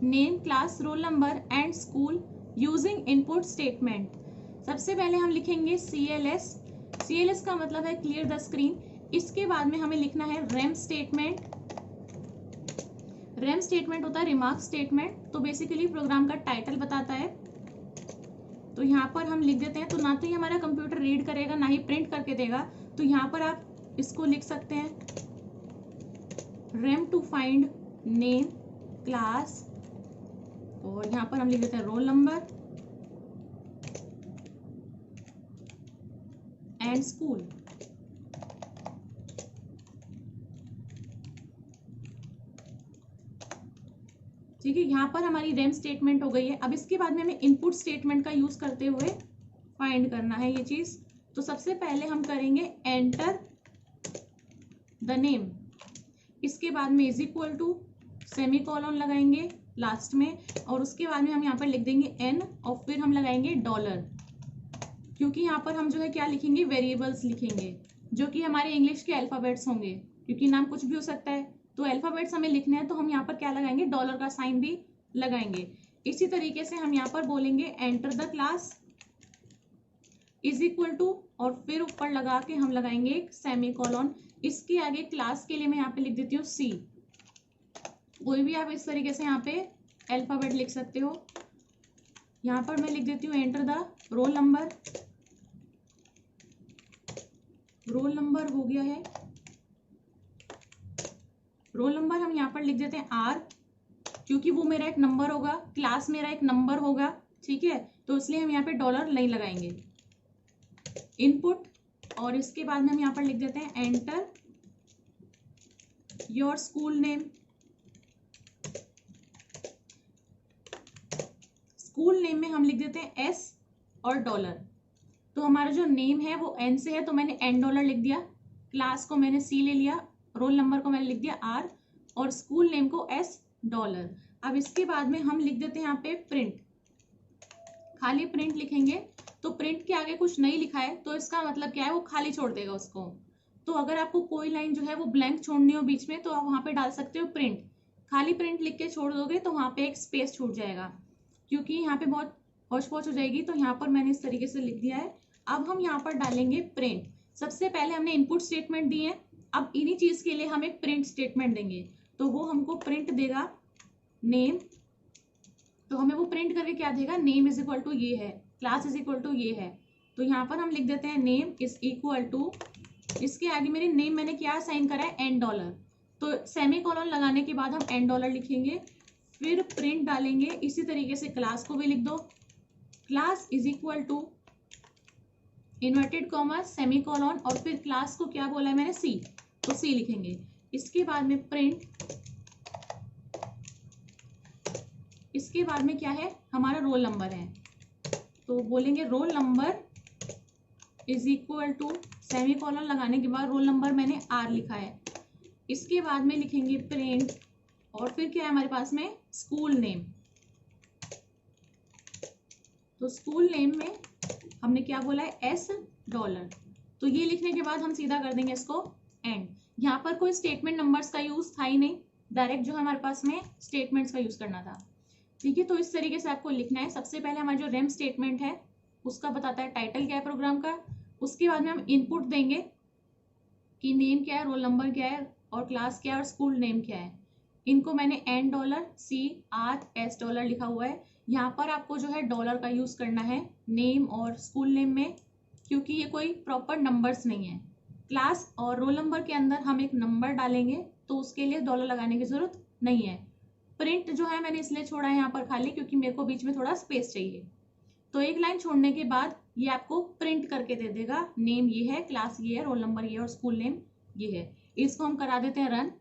Name, class, roll number and school using input statement. सबसे पहले हम लिखेंगे CLS। CLS का मतलब है क्लियर द स्क्रीन। इसके बाद में हमें लिखना है रेम स्टेटमेंट। रेम स्टेटमेंट होता है रिमार्क स्टेटमेंट, तो बेसिकली प्रोग्राम का टाइटल बताता है। तो यहाँ पर हम लिख देते हैं, तो ना तो ये हमारा कंप्यूटर रीड करेगा ना ही प्रिंट करके देगा, तो यहाँ पर आप इसको लिख सकते हैं rem to find name, class, और यहाँ पर हम लिख देते हैं रोल नंबर एंड स्कूल। ठीक है, यहाँ पर हमारी रेम स्टेटमेंट हो गई है। अब इसके बाद में हमें इनपुट स्टेटमेंट का यूज करते हुए फाइंड करना है ये चीज। तो सबसे पहले हम करेंगे एंटर द नेम, इसके बाद में इज इक्वल टू सेमीकोलन लगाएंगे लास्ट में, और उसके बाद में हम यहाँ पर लिख देंगे n, और फिर हम लगाएंगे डॉलर, क्योंकि यहाँ पर हम जो है क्या लिखेंगे, वेरिएबल्स लिखेंगे जो कि हमारे इंग्लिश के अल्फाबेट्स होंगे, क्योंकि नाम कुछ भी हो सकता है। तो अल्फाबेट्स हमें लिखने हैं, तो हम यहाँ पर क्या लगाएंगे, डॉलर का साइन भी लगाएंगे। इसी तरीके से हम यहाँ पर बोलेंगे enter the class is equal to, और फिर ऊपर लगा के हम लगाएंगे एक सेमीकोलन। इसके आगे क्लास के लिए मैं यहाँ पे लिख देती हूँ C। कोई भी आप इस तरीके से यहाँ पे अल्फाबेट लिख सकते हो। यहाँ पर मैं लिख देती हूँ enter the roll number. Roll number हो गया है, रोल नंबर हम यहाँ पर लिख देते हैं R, क्योंकि वो मेरा एक नंबर होगा, क्लास मेरा एक नंबर होगा, ठीक है, तो इसलिए हम यहाँ पे डॉलर नहीं लगाएंगे। इनपुट, और इसके बाद में हम यहाँ पर लिख देते हैं enter your school name. School name में हम लिख देते हैं S और डॉलर। तो हमारा जो नेम है वो N से है, तो मैंने N डॉलर लिख दिया, क्लास को मैंने C ले लिया, रोल नंबर को मैंने लिख दिया R, और स्कूल नेम को S डॉलर। अब इसके बाद में हम लिख देते हैं यहाँ पे प्रिंट, खाली प्रिंट लिखेंगे। तो प्रिंट के आगे कुछ नहीं लिखा है, तो इसका मतलब क्या है, वो खाली छोड़ देगा उसको। तो अगर आपको कोई लाइन जो है वो ब्लैंक छोड़नी हो बीच में, तो आप वहां पे डाल सकते हो प्रिंट। खाली प्रिंट लिख के छोड़ दोगे तो वहां पे एक स्पेस छूट जाएगा, क्योंकि यहाँ पे बहुत हौच पौच हो जाएगी। तो यहाँ पर मैंने इस तरीके से लिख दिया है। अब हम यहाँ पर डालेंगे प्रिंट। सबसे पहले हमने इनपुट स्टेटमेंट दी है, अब इन्हीं चीज के लिए हम एक प्रिंट स्टेटमेंट देंगे, तो वो हमको प्रिंट देगा नेम। तो हमें वो प्रिंट करके क्या देगा, नेम इज इक्वल टू ये है, क्लास इज इक्वल टू ये है। तो यहाँ पर हम लिख देते हैं नेम इज इक्वल टू, इसके आगे मेरे नेम मैंने क्या साइन करा है, N डॉलर। तो सेमीकोलन लगाने के बाद हम N डॉलर लिखेंगे, फिर प्रिंट डालेंगे। इसी तरीके से क्लास को भी लिख दो, class is equal to inverted comma semicolon, और फिर क्लास को क्या बोला है मैंने, C, तो C लिखेंगे। इसके बाद में प्रिंट, इसके बाद में क्या है, हमारा रोल नंबर है, तो बोलेंगे roll number is equal to semicolon लगाने के बाद रोल नंबर मैंने R लिखा है। इसके बाद में लिखेंगे प्रिंट, और फिर क्या है हमारे पास में, स्कूल नेम। तो स्कूल नेम में हमने क्या बोला है, S डॉलर। तो ये लिखने के बाद हम सीधा कर देंगे इसको एंड। यहाँ पर कोई स्टेटमेंट नंबर्स का यूज था ही नहीं, डायरेक्ट जो हमारे पास में स्टेटमेंट्स का यूज करना था। ठीक है, तो इस तरीके से आपको लिखना है। सबसे पहले हमारा जो रेम स्टेटमेंट है उसका बताता है टाइटल क्या है प्रोग्राम का। उसके बाद में हम इनपुट देंगे कि नेम क्या है, रोल नंबर क्या है, और क्लास क्या है, और स्कूल नेम क्या है। इनको मैंने N dollar, C, R, S dollar लिखा हुआ है। यहाँ पर आपको जो है डॉलर का यूज करना है नेम और स्कूल नेम में, क्योंकि ये कोई प्रॉपर नंबर्स नहीं है। क्लास और रोल नंबर के अंदर हम एक नंबर डालेंगे, तो उसके लिए डॉलर लगाने की जरूरत नहीं है। प्रिंट जो है मैंने इसलिए छोड़ा है यहाँ पर खाली, क्योंकि मेरे को बीच में थोड़ा स्पेस चाहिए। तो एक लाइन छोड़ने के बाद ये आपको प्रिंट करके दे देगा, नेम ये है, क्लास ये है, रोल नंबर ये है, और स्कूल नेम ये है। इसको हम करा देते हैं रन।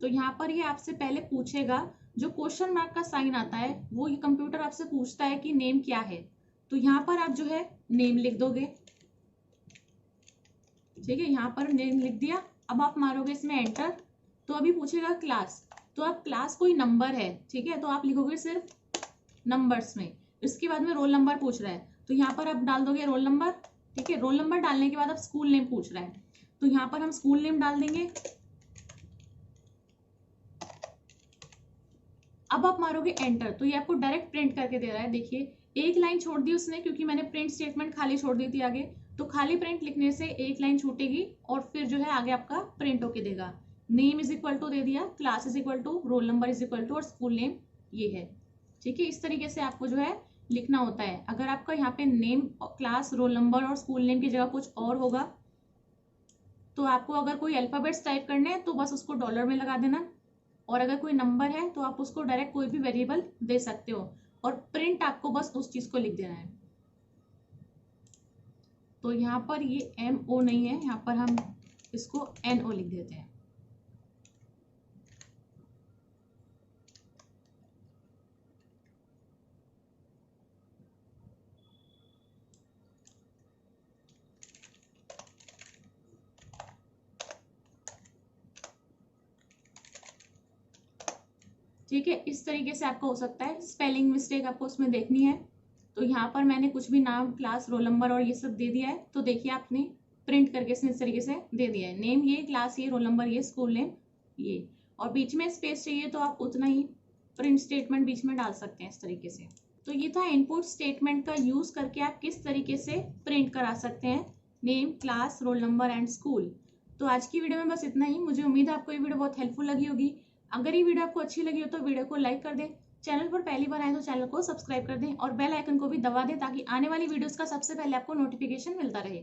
तो यहाँ पर ये आपसे पहले पूछेगा, जो क्वेश्चन मार्क का साइन आता है वो ये कंप्यूटर आपसे पूछता है कि नेम क्या है। तो यहाँ पर आप जो है नेम लिख दोगे, ठीक है, यहाँ पर नेम लिख दिया। अब आप मारोगे इसमें एंटर, तो अभी पूछेगा क्लास, तो अब क्लास कोई नंबर है, ठीक है, तो आप लिखोगे सिर्फ नंबर्स में। इसके बाद में रोल नंबर पूछ रहा है, तो यहाँ पर आप डाल दोगे रोल नंबर, ठीक है। रोल नंबर डालने के बाद अब स्कूल नेम पूछ रहा है, तो यहाँ पर हम स्कूल नेम डाल देंगे। अब आप मारोगे एंटर तो ये आपको डायरेक्ट प्रिंट करके दे रहा है। देखिए एक लाइन छोड़ दी उसने, क्योंकि मैंने प्रिंट स्टेटमेंट खाली छोड़ दी थी आगे, तो खाली प्रिंट लिखने से एक लाइन छूटेगी और फिर जो है आगे आपका प्रिंट होके देगा। नेम इज इक्वल टू दे दिया, class is equal to, roll number is equal to और स्कूल नेम ये है। ठीक है, इस तरीके से आपको जो है लिखना होता है। अगर आपका यहाँ पे नेम, क्लास, रोल नंबर और स्कूल नेम की जगह कुछ और होगा तो आपको अगर कोई अल्फाबेट्स टाइप करने हैं तो बस उसको डॉलर में लगा देना, और अगर कोई नंबर है तो आप उसको डायरेक्ट कोई भी वेरिएबल दे सकते हो, और प्रिंट आपको बस उस चीज को लिख देना है। तो यहाँ पर ये MO नहीं है, यहाँ पर हम इसको NO लिख देते हैं। ठीक है, इस तरीके से आपका हो सकता है। स्पेलिंग मिस्टेक आपको उसमें देखनी है तो यहाँ पर मैंने कुछ भी नाम, क्लास, रोल नंबर और ये सब दे दिया है। तो देखिए आपने प्रिंट करके इसने इस तरीके से दे दिया है, नेम ये, क्लास ये, रोल नंबर ये, स्कूल नेम ये, और बीच में स्पेस चाहिए तो आप उतना ही प्रिंट स्टेटमेंट बीच में डाल सकते हैं इस तरीके से। तो ये था इनपुट स्टेटमेंट का यूज करके आप किस तरीके से प्रिंट करा सकते हैं name, class, roll number and school. तो आज की वीडियो में बस इतना ही। मुझे उम्मीद है आपको ये वीडियो बहुत हेल्पफुल लगी होगी। अगर ये वीडियो आपको अच्छी लगी हो तो वीडियो को लाइक कर दें, चैनल पर पहली बार आए तो चैनल को सब्सक्राइब कर दें और बेल आइकन को भी दबा दें ताकि आने वाली वीडियोस का सबसे पहले आपको नोटिफिकेशन मिलता रहे।